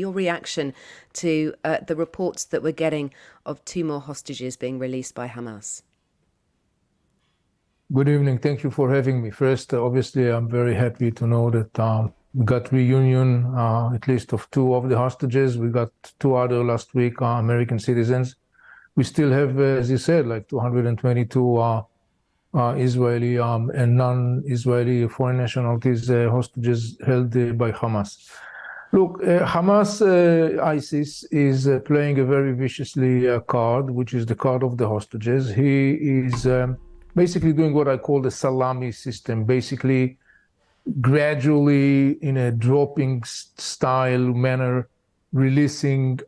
your reaction to the reports that we're getting of 2 more hostages being released by Hamas. Good evening. Thank you for having me. First, obviously, I'm very happy to know that we got reunion, at least of 2 of the hostages. We got 2 other last week, American citizens. We still have, as you said, like 222 Israeli and non-Israeli foreign nationalities hostages held by Hamas. Look, Hamas, ISIS is playing a very viciously card, which is the card of the hostages. He is basically doing what I call the salami system, basically gradually in a dropping style manner, releasing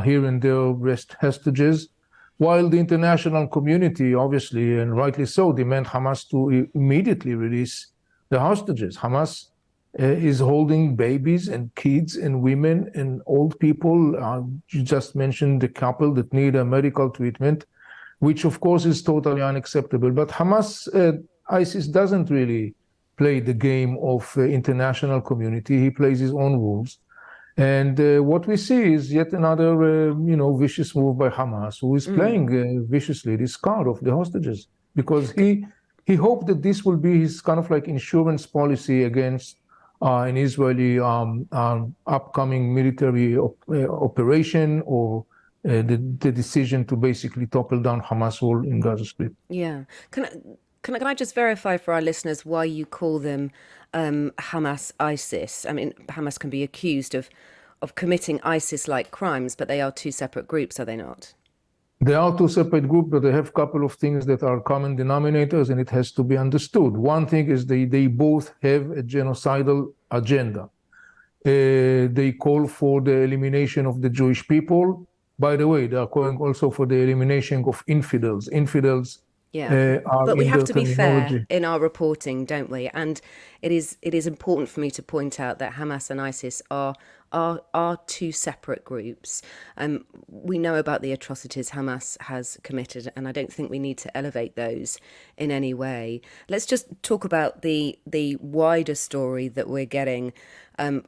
here and there hostages, while the international community, obviously, and rightly so, demand Hamas to immediately release the hostages. Hamas is holding babies and kids and women and old people. You just mentioned the couple that need a medical treatment, which of course is totally unacceptable. But Hamas, ISIS doesn't really play the game of international community. He plays his own rules. And what we see is yet another, vicious move by Hamas, who is playing viciously this card of the hostages, because he hoped that this will be his kind of like insurance policy against an Israeli upcoming military operation, or the decision to basically topple down Hamas rule in Gaza Strip. Yeah. Can I just verify for our listeners why you call them Hamas ISIS? I mean, Hamas can be accused of committing ISIS-like crimes, but they are 2 separate groups, are they not? They are 2 separate groups, but they have a couple of things that are common denominators, and it has to be understood. One thing is they both have a genocidal agenda. They call for the elimination of the Jewish people. By the way, they are calling also for the elimination of infidels. But we have to be fair in our reporting, don't we? And it is important for me to point out that Hamas and ISIS are 2 separate groups. We know about the atrocities Hamas has committed, and I don't think we need to elevate those in any way. Let's just talk about the wider story that we're getting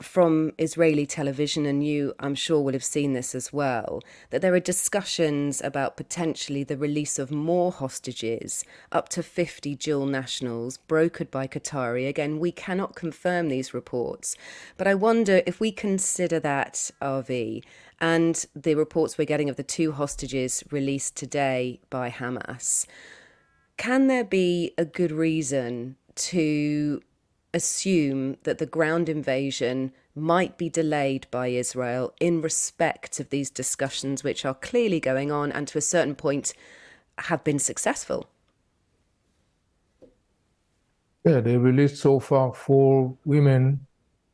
from Israeli television, and you, I'm sure, will have seen this as well, that there are discussions about potentially the release of more hostages, up to 50 dual nationals, brokered by Qatari. Again, we cannot confirm these reports, but I wonder if we consider that, Avi, and the reports we're getting of the 2 hostages released today by Hamas, can there be a good reason to assume that the ground invasion might be delayed by Israel in respect of these discussions, which are clearly going on and to a certain point have been successful? Yeah, they released so far 4 women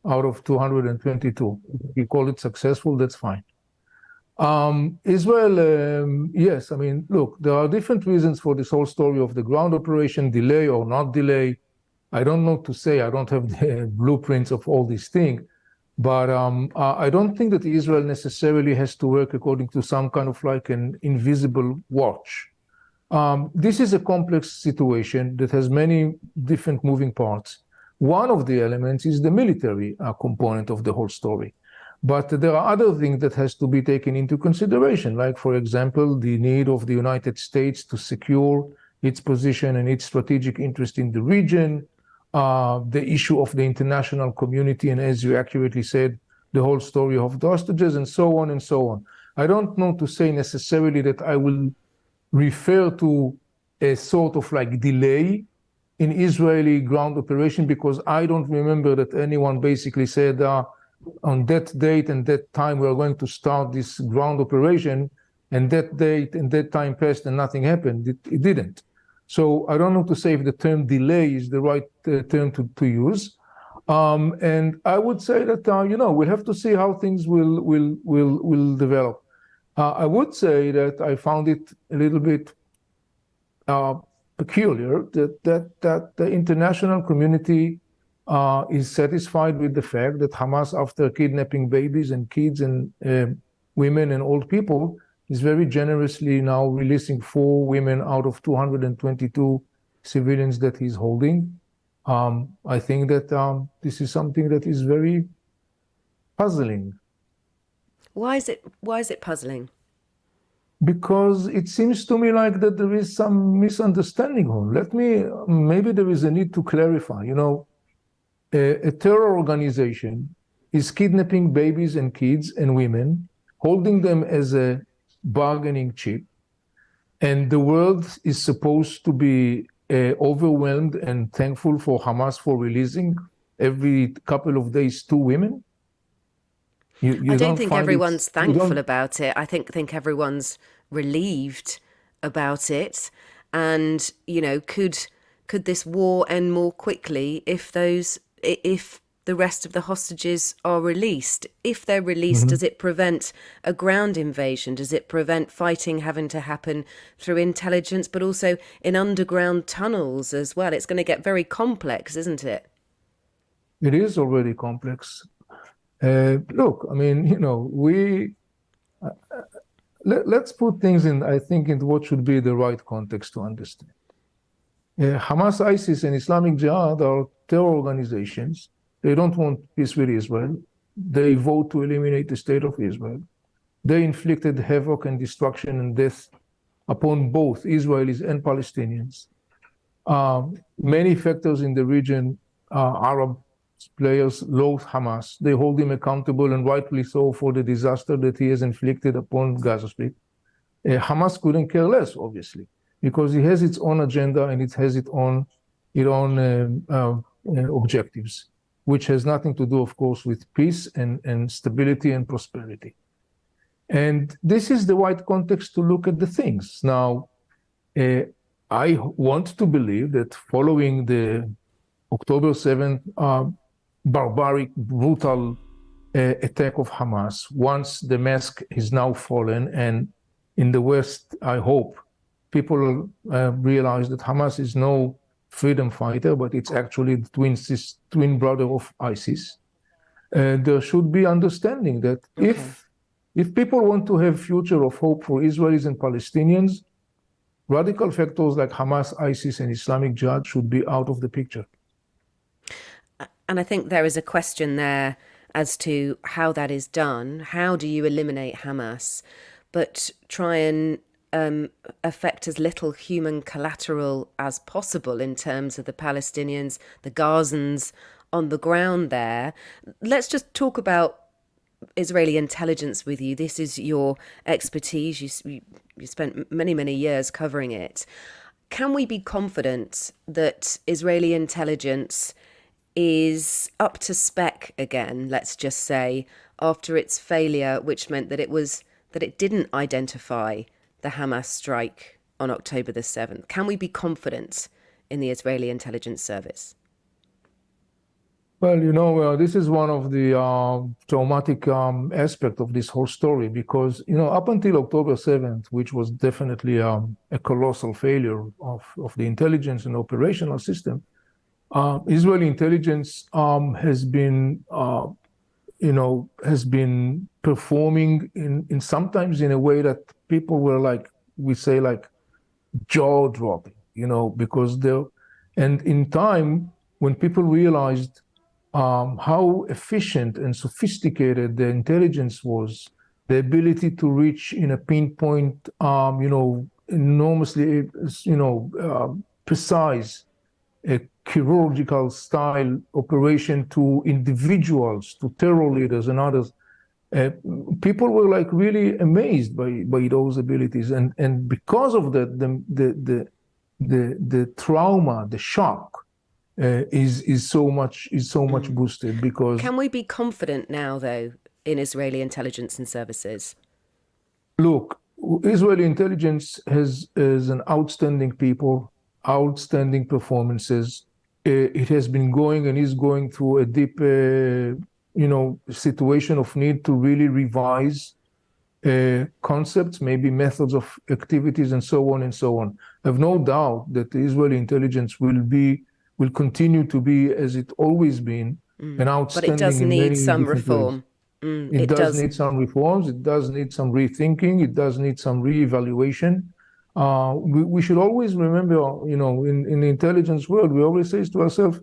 out of 222. If you call it successful, that's fine. Israel, yes, I mean, look, there are different reasons for this whole story of the ground operation, delay or not delay. I don't know to say, I don't have the blueprints of all these things, but I don't think that Israel necessarily has to work according to some kind of like an invisible watch. This is a complex situation that has many different moving parts. One of the elements is the military component of the whole story. But there are other things that has to be taken into consideration, like, for example, the need of the United States to secure its position and its strategic interest in the region, the issue of the international community, and as you accurately said, the whole story of the hostages, and so on and so on. I don't know to say necessarily that I will refer to a sort of like delay in Israeli ground operation, because I don't remember that anyone basically said on that date and that time we are going to start this ground operation, and that date and that time passed and nothing happened. It didn't. So I don't know to say if the term delay is the right term to use. And I would say that, we'll have to see how things will develop. I would say that I found it a little bit peculiar that the international community is satisfied with the fact that Hamas, after kidnapping babies and kids and women and old people, is very generously now releasing 4 women out of 222 civilians that he's holding. I think that this is something that is very puzzling. Why is it puzzling? Because it seems to me like that there is some misunderstanding here. Maybe there is a need to clarify. A terror organization is kidnapping babies and kids and women, holding them as a bargaining chip, and the world is supposed to be overwhelmed and thankful for Hamas for releasing every couple of days 2 women. I don't think everyone's thankful about it. I think everyone's relieved about it. And, could this war end more quickly if the rest of the hostages are released? If they're released, does it prevent a ground invasion? Does it prevent fighting having to happen through intelligence, but also in underground tunnels as well? It's going to get very complex, isn't it? It is already complex. Look, I mean, let's put things in, I think, into what should be the right context to understand. Hamas, ISIS, and Islamic Jihad are terror organizations. They don't want peace with Israel. They vote to eliminate the state of Israel. They inflicted havoc and destruction and death upon both Israelis and Palestinians. Many factors in the region, Arab players loathe Hamas. They hold him accountable, and rightfully so, for the disaster that he has inflicted upon Gaza Strip. Hamas couldn't care less, obviously, because it has its own agenda and it has its own objectives, which has nothing to do, of course, with peace and stability and prosperity. And this is the right context to look at the things. Now, I want to believe that following the October 7th barbaric, brutal attack of Hamas, once the mask is now fallen, and in the West, I hope, people realize that Hamas is no freedom fighter, but it's actually the twin brother of ISIS. There should be understanding that if people want to have future of hope for Israelis and Palestinians, radical factors like Hamas, ISIS, and Islamic Jihad should be out of the picture. And I think there is a question there as to how that is done. How do you eliminate Hamas, but try and affect as little human collateral as possible in terms of the Palestinians, the Gazans on the ground there? Let's just talk about Israeli intelligence with you. This is your expertise. You spent many, many years covering it. Can we be confident that Israeli intelligence is up to spec again, let's just say, after its failure, which meant that it didn't identify the Hamas strike on October the 7th? Can we be confident in the Israeli intelligence service? Well, this is one of the traumatic aspects of this whole story, because, up until October 7th, which was definitely a colossal failure of the intelligence and operational system, Israeli intelligence has been performing in sometimes in a way that people were jaw-dropping, because and in time, when people realized how efficient and sophisticated the intelligence was, the ability to reach in a pinpoint, enormously, precise, a chirurgical style operation to individuals, to terror leaders and others. People were really amazed by those abilities, and because of that, the trauma, the shock, is so much boosted. Because can we be confident now, though, in Israeli intelligence and services? Look, Israeli intelligence is an outstanding people, outstanding performances. It has been going and is going through a deep, situation of need to really revise concepts, maybe methods of activities, and so on and so on. I have no doubt that the Israeli intelligence will continue to be, as it always been, an outstanding. But it does need some reform. It does need some reforms. It does need some rethinking. It does need some reevaluation. We should always remember, in the intelligence world, we always say to ourselves,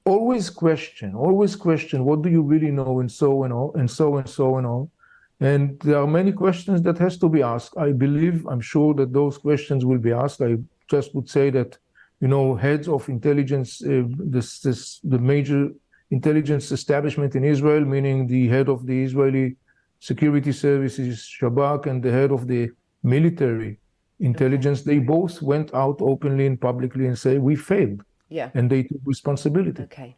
always question, what do you really know, and so and all, and so and so and all. And there are many questions that has to be asked. I'm sure that those questions will be asked. I just would say that, heads of intelligence, the major intelligence establishment in Israel, meaning the head of the Israeli security services, Shabak, and the head of the military intelligence, they both went out openly and publicly and say, we failed. Yeah. And they took responsibility. Okay.